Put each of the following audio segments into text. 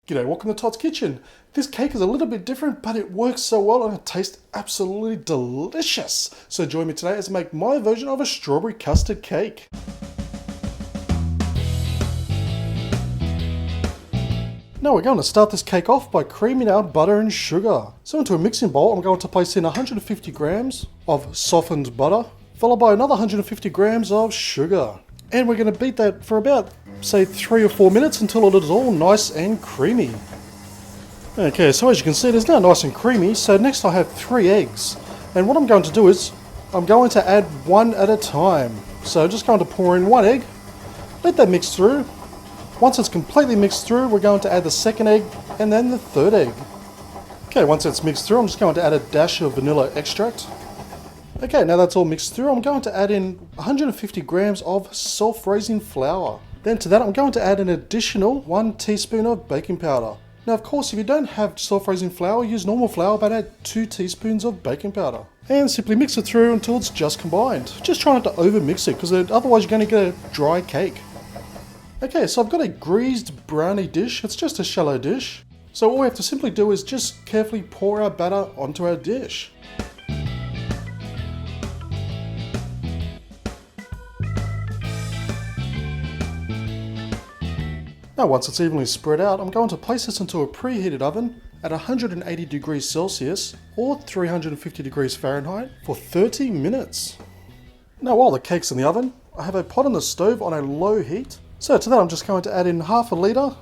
G'day, welcome to Todd's Kitchen. This cake is a little bit different, but it works so well and it tastes absolutely delicious. So join me today as I make my version of a strawberry custard cake. Now we're going to start this cake off by creaming our butter and sugar. So into a mixing bowl, I'm going to place in 150 grams of softened butter, followed by another 150 grams of sugar. And we're going to beat that for about, say, 3 or 4 minutes until it is all nice and creamy. Okay, so as you can see, it is now nice and creamy. So next I have 3 eggs. And what I'm going to do is, I'm going to add one at a time. So I'm just going to pour in 1 egg, let that mix through. Once it's completely mixed through, we're going to add the second egg and then the third egg. Okay, once it's mixed through, I'm just going to add a dash of vanilla extract. Okay, now that's all mixed through, I'm going to add in 150 grams of self-raising flour. Then to that, I'm going to add an additional 1 teaspoon of baking powder. Now, of course, if you don't have self-raising flour, use normal flour, but add 2 teaspoons of baking powder. And simply mix it through until it's just combined. Just try not to over-mix it, because otherwise you're going to get a dry cake. Okay, so I've got a greased brownie dish. It's just a shallow dish. So all we have to simply do is just carefully pour our batter onto our dish. Now once it's evenly spread out, I'm going to place this into a preheated oven at 180 degrees Celsius or 350 degrees Fahrenheit for 30 minutes. Now while the cake's in the oven, I have a pot on the stove on a low heat. So to that I'm just going to add in half a litre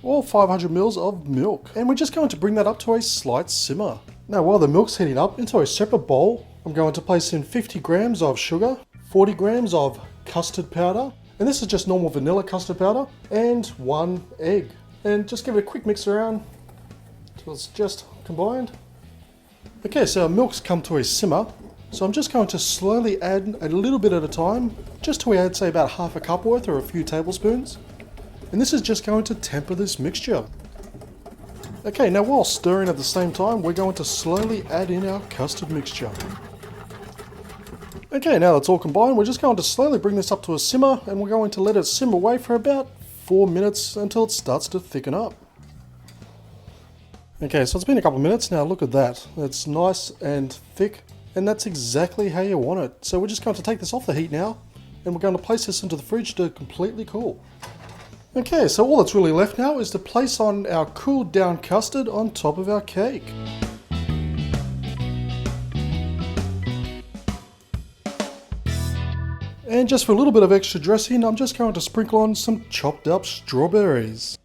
or 500 ml of milk. And we're just going to bring that up to a slight simmer. Now while the milk's heating up, into a separate bowl, I'm going to place in 50 grams of sugar, 40 grams of custard powder, and this is just normal vanilla custard powder, and 1 egg. And just give it a quick mix around until it's just combined. Okay, so our milk's come to a simmer. So I'm just going to slowly add a little bit at a time, just till we add, say, about half a cup worth or a few tablespoons. And this is just going to temper this mixture. Okay, now while stirring at the same time, we're going to slowly add in our custard mixture. Okay, now that's all combined, we're just going to slowly bring this up to a simmer, and we're going to let it simmer away for about 4 minutes until it starts to thicken up. Okay, so it's been a couple of minutes now, look at that. It's nice and thick, and that's exactly how you want it. So we're just going to take this off the heat now, and we're going to place this into the fridge to completely cool. Okay, so all that's really left now is to place on our cooled down custard on top of our cake. And just for a little bit of extra dressing, I'm just going to sprinkle on some chopped up strawberries.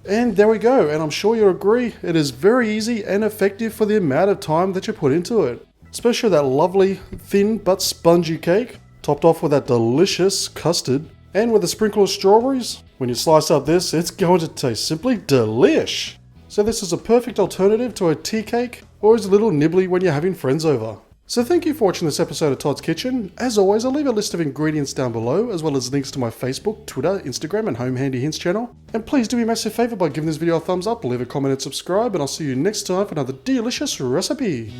And there we go, and I'm sure you'll agree, it is very easy and effective for the amount of time that you put into it. Especially that lovely, thin but spongy cake, topped off with that delicious custard, and with a sprinkle of strawberries. When you slice up this, it's going to taste simply delish. So this is a perfect alternative to a tea cake, or as a little nibbly when you're having friends over. So thank you for watching this episode of Todd's Kitchen. As always, I'll leave a list of ingredients down below, as well as links to my Facebook, Twitter, Instagram, and Home Handy Hints channel. And please do me a massive favour by giving this video a thumbs up, leave a comment and subscribe, and I'll see you next time for another delicious recipe.